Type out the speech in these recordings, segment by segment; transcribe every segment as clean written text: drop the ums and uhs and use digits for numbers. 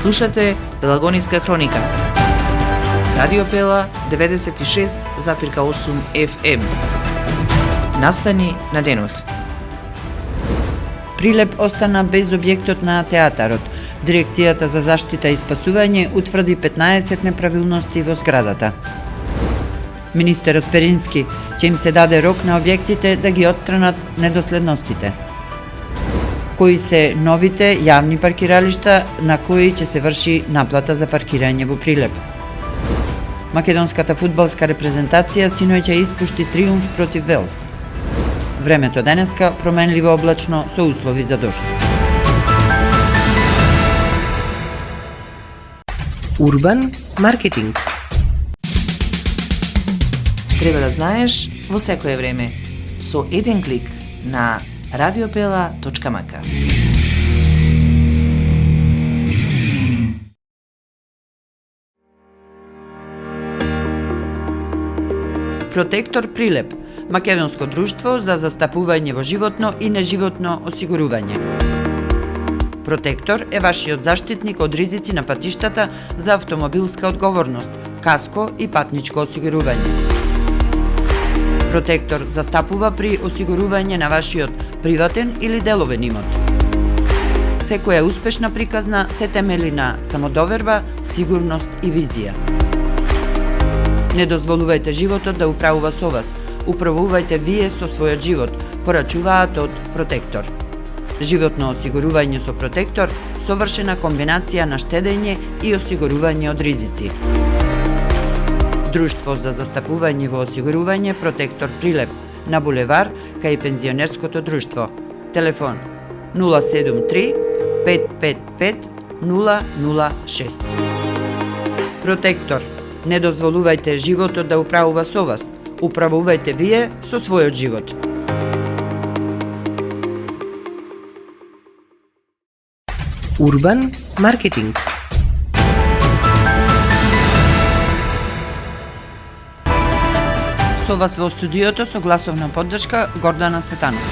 Слушате Пелагониска хроника. Радио Пела 96,8 FM. Настани на денот. Прилеп остана без објектот на театарот. Дирекцијата за заштита и спасување утврди 15 неправилности во зградата. Министерот Перински ќе им се даде рок на објектите да ги отстранат недоследностите. Кои се новите јавни паркиралишта на кои ќе се врши наплата за паркирање во Прилеп. Македонската фудбалска репрезентација синоќа испушти триумф против Велс. Времето денеска променливо облачно со услови за дожд. Урбан маркетинг. Треба да знаеш во секое време со еден клик на radiopela.mk. Протектор Прилеп, македонско друштво за застапување во животно и неживотно осигурување. Протектор е вашиот заштитник од ризици на патиштата за автомобилска одговорност, каско и патничко осигурување. Протектор застапува при осигурување на вашиот приватен или деловен имот. Секоја успешна приказна се темели на самодоверба, сигурност и визија. Не дозволувајте животот да управува со вас. Управувајте вие со својот живот, порачуваат од Протектор. Животно осигурување со Протектор, совршена комбинација на штедење и осигурување од ризици. Друштво за застапување во осигурување Протектор Прилеп на булевар кај пензионерското друштво. Телефон 073 555 006. Протектор. Не дозволувајте животот да управува со вас. Управувајте вие со својот живот. Урбан маркетинг. Со вас во студиото со гласовна поддршка Гордана Цветанов.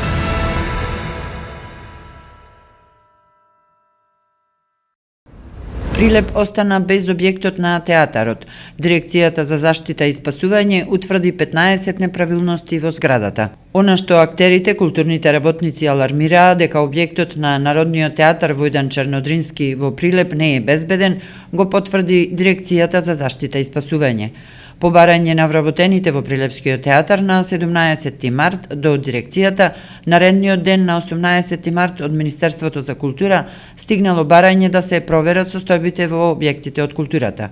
Прилеп остана без објектот на театарот. Дирекцијата за заштита и спасување утврди 15 неправилности во зградата. Она што актерите, културните работници алармираа дека објектот на Народниот театар Војдан Чернодрински во Прилеп не е безбеден, го потврди Дирекцијата за заштита и спасување. По барање на вработените во Прилепскиот театар на 17 март до дирекцијата, наредниот ден на 18 март од Министерството за култура стигнало барање да се проверат состојбите во објектите од културата.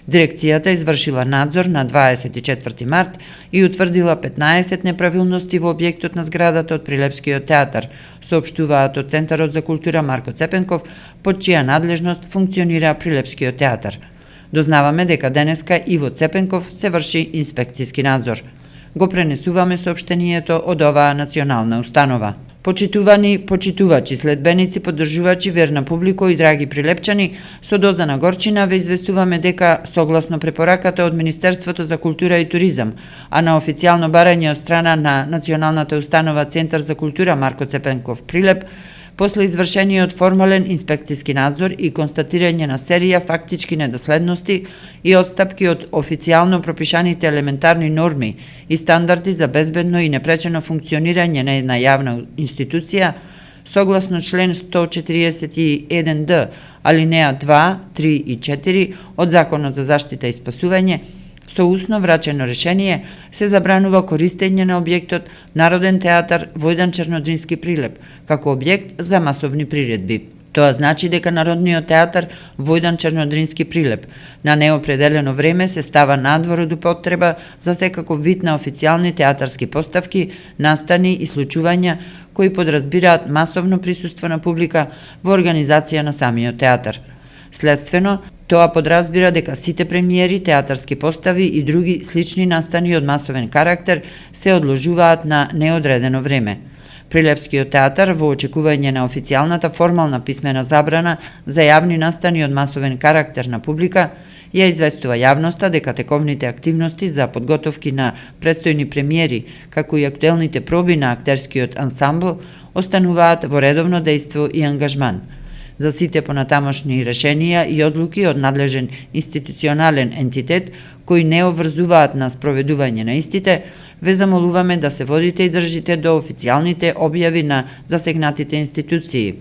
Дирекцијата извршила надзор на 24 март и утврдила 15 неправилности во објектот на зградата од Прилепскиот театар, соопштуваат од Центарот за култура Марко Цепенков, под чија надлежност функционира Прилепскиот театар. Дознаваме дека денеска и во Цепенков се врши инспекцијски надзор. Го пренесуваме соопштението од оваа национална установа. Почитувани почитувачи, следбеници, поддржувачи, верна публико и драги прилепчани, со доза на горчина ве известуваме дека согласно препораката од Министерството за култура и туризам, а на официјално барање од страна на националната установа Центар за култура Марко Цепенков Прилеп, после извршениот формален инспекцијски надзор и констатирање на серија фактички недоследности и отстапки од официјално пропишаните елементарни норми и стандарди за безбедно и непречено функционирање на една јавна институција, согласно член 141д, алинеа 2, 3 и 4 од Законот за заштита и спасување, со усно врачено решение се забранува користење на објектот Народен театар Војдан Чернодрински Прилеп како објект за масовни приредби. Тоа значи дека Народниот театар Војдан Чернодрински Прилеп на неопределено време се става надвор од употреба за секаков вид на официјални театарски поставки, настани и случувања кои подразбираат масовно присуство на публика во организација на самиот театар. Следствено, тоа подразбира дека сите премиери, театарски постави и други слични настани од масовен карактер се одложуваат на неодредено време. Прилепскиот театар, во очекување на официјалната формална писмена забрана за јавни настани од масовен карактер на публика, ја известува јавноста дека тековните активности за подготовки на предстојни премиери, како и актуелните проби на актерскиот ансамбл, остануваат во редовно дејство и ангажман. За сите понатамошни решенија и одлуки од надлежен институционален ентитет кои не обврзуваат на спроведување на истите, ве замолуваме да се водите и држите до официјалните објави на засегнатите институции.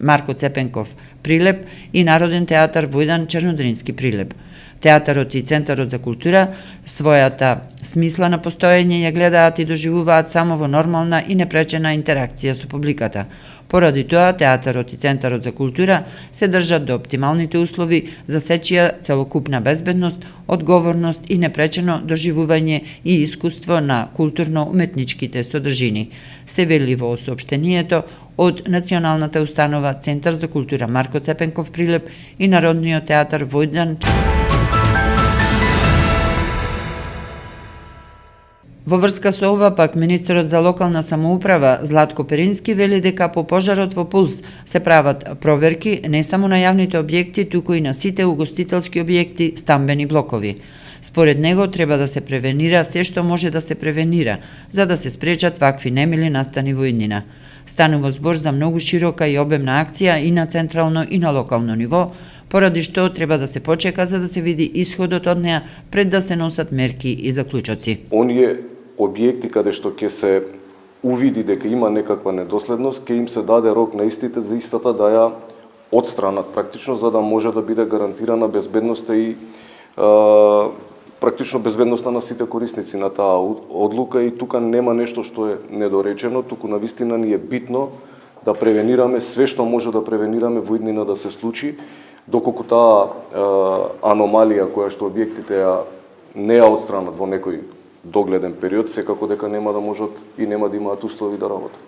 Марко Цепенков, Прилеп, и Народен театар Војдан Чернодрински, Прилеп. Театарот и Центарот за култура својата смисла на постоење ја гледаат и доживуваат само во нормална и непречена интеракција со публиката. Поради тоа, Театарот и Центарот за култура се држат до оптималните услови за сечија целокупна безбедност, одговорност и непречено доживување и искуство на културно-уметничките содржини. Се вели во соопштението од Националната установа Центар за култура Марко Цепенков, Прилеп, и Народниот театар Војдан. Во врска со ова пак, министерот за локална самоуправа Златко Перински вели дека по пожарот во Пулс се прават проверки не само на јавните објекти, туку и на сите угостителски објекти, стамбени блокови. Според него треба да се превенира се што може да се превенира, за да се спречат вакви немили настани во иднина. Станува збор за многу широка и обемна акција и на централно и на локално ниво, поради што треба да се почека за да се види исходот од неа пред да се носат мерки и заклучоци. Оние објекти каде што ќе се увиди дека има некаква недоследност, ќе им се даде рок на истите за истата да ја отстранат практично, за да може да биде гарантирана безбедноста и практично безбедноста на сите корисници на таа одлука. И тука нема нешто што е недоречено, туку навистина ни е битно да превенираме све што може да превенираме во иднина да се случи, доколку таа аномалија која што објектите не ја отстранат во некој догледен период, секако дека нема да можат и нема да имаат услови да работат.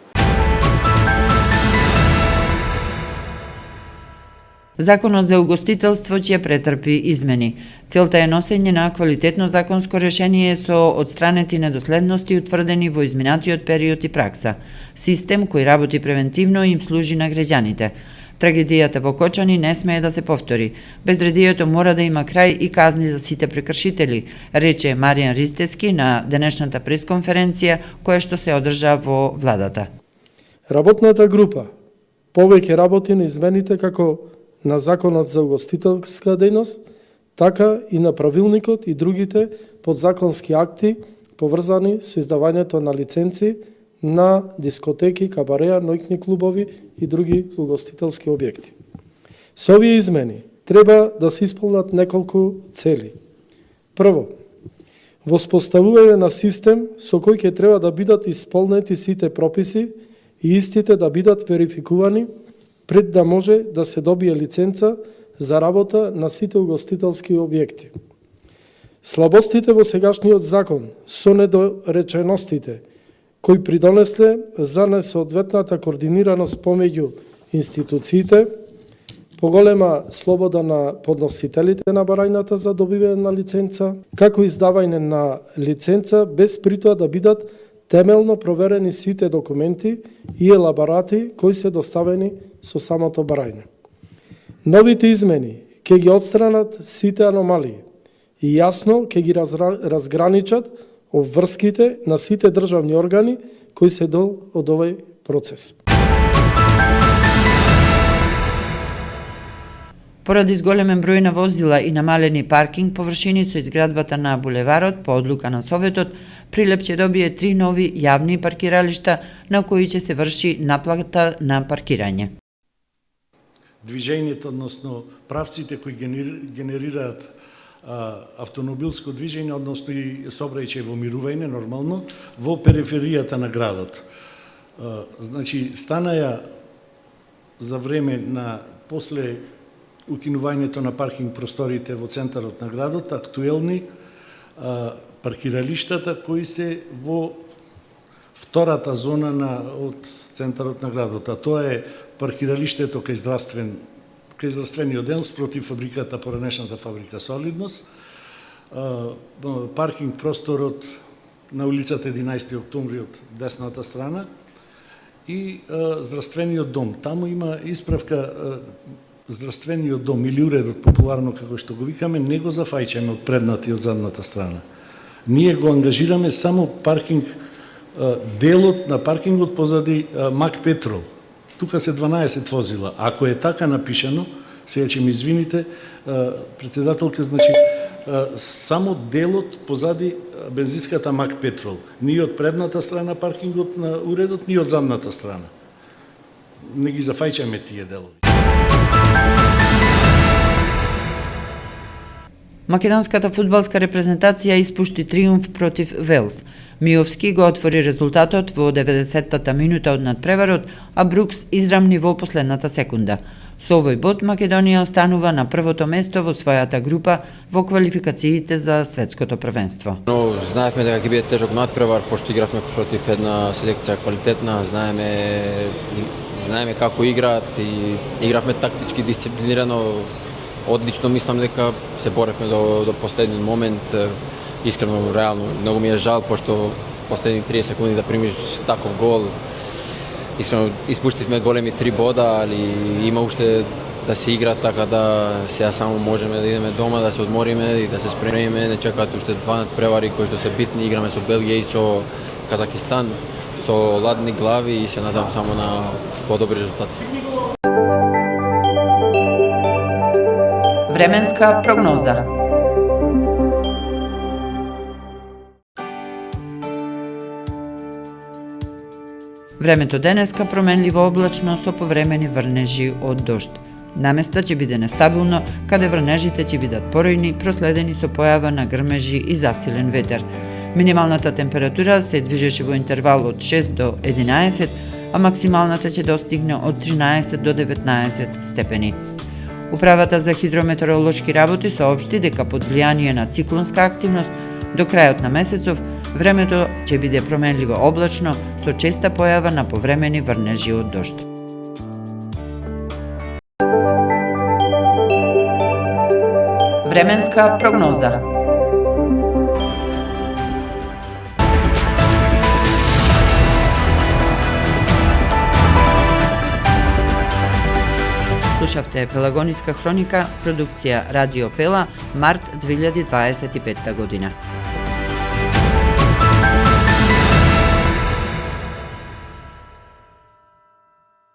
Законот за угостителство ќе претрпи измени. Целта е носење на квалитетно законско решение со отстранети недоследности утврдени во изминатиот период и пракса. Систем кој работи превентивно и им служи на граѓаните. Трагедијата во Кочани не смее да се повтори. Безредието мора да има крај и казни за сите прекршители, рече Маријан Ристески на денешната пресконференција која што се одржа во владата. Работната група повеќе работи на измените како на Законот за угостителска дејност, така и на правилникот и другите подзаконски акти поврзани со издавањето на лиценци на дискотеки, кабареа, ноќни клубови и други угостителски објекти. Со овие измени треба да се исполнат неколку цели. Прво, воспоставување на систем со кој ќе треба да бидат исполнети сите прописи и истите да бидат верификувани пред да може да се добие лиценца за работа на сите угостителски објекти. Слабостите во сегашниот закон со недореченостите кои придонесле за несоодветната координираност помеѓу институциите, поголема слобода на подносителите на барањата за добивање на лиценца, како издавање на лиценца без притоа да бидат темелно проверени сите документи и елаборати кои се доставени со самото барање. Новите измени ќе ги отстранат сите аномалии и јасно ќе ги разграничат обврските на сите државни органи кои се дел од овој процес. Поради зголемен број на возила и намалени паркинг површини со изградбата на булеварот, по одлука на Советот, Прилеп ќе добие 3 нови јавни паркиралишта на кои ќе се врши наплата на паркирање. Движењето, односно правците кои генерираат автомобилско движење, односно и сообраќај во мирување нормално во периферијата на градот. Значи станаја за време на после укинувањето на паркинг просториите во центарот на градот актуелни паркиралиштата кои се во втората зона од центарот на градот. А тоа е паркиралиштето кај здравствениот ден спротив фабриката, поранешната фабрика Солидност, паркинг просторот на улицата 11 октомври од десната страна и здравствениот дом. Таму има исправка. Здравствениот дом или уредот, популарно како што го викаме, не го зафајчаме од предната и од задната страна. Ние го ангажираме само паркинг, делот на паркингот позади Мак Петрол. Тука се 12 возила. Ако е така напишано, сега ќе ми извините, председателка, значи, само делот позади бензинската Мак Петрол. Ни од предната страна паркингот на уредот, ни од задната страна. Не ги зафајчаме тие делови. Македонската фудбалска репрезентација испушти триумф против Велс. Миовски го отвори резултатот во 90-та минута од надпреварот, а Брукс израмни во последната секунда. Со овој бод Македонија останува на првото место во својата група во квалификациите за светското првенство. Но знаевме дека ќе биде тежок надпревар, пошто игравме против една селекција квалитетна, знаеме како играат и игравме тактички дисциплинирано. Одлично мислам дека се боревме до последниот момент. Искрено, реално, многу ми е жал, пошто последни 30 секунди да примиш таков гол. Искрено, испуштивме големи 3 бода, али има уште да се игра, така да сега само можеме да идеме дома, да се одмориме и да се спремиме. Не чекаат уште 2 надпревари кои што се битни. Играме со Белгија и со Казахстан, со ладни глави и се надам само на подобри резултати. Временска прогноза. Времето денеска променливо облачно со повремени врнежи од дожд. Наместа ќе биде нестабилно, каде врнежите ќе бидат поројни, проследени со појава на грмежи и засилен ветер. Минималната температура се движеше во интервал од 6 до 11, а максималната ќе достигне од 13 до 19 степени. Управата за хидрометеоролошки работи соопшти дека под влијание на циклонска активност до крајот на месецов времето ќе биде променливо облачно со честа појава на повремени врнежи од дожд. Временска прогноза. Слушавте Пелагониска хроника, продукција Радио Пела, март 2025 година.